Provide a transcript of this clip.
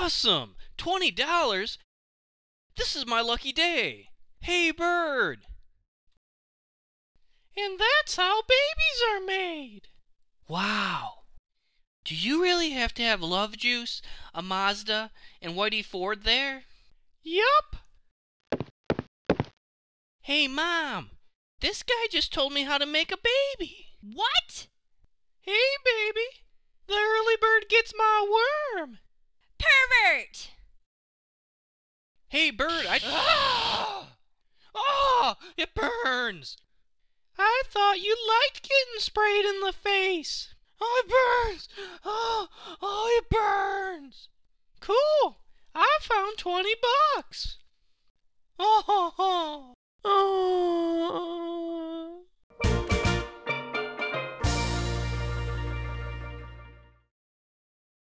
Awesome! $20? This is my lucky day. Hey, bird! And that's how babies are made. Wow! Do you really have to have love juice, a Mazda, and Whitey Ford there? Yup. Hey, Mom! This guy just told me how to make a baby. What? Hey, baby. The early bird gets my worm. Pervert! Hey, bird, Oh, it burns! I thought you liked getting sprayed in the face. Oh, it burns! Oh, it burns! Cool. I found $20. Oh, ho, ho.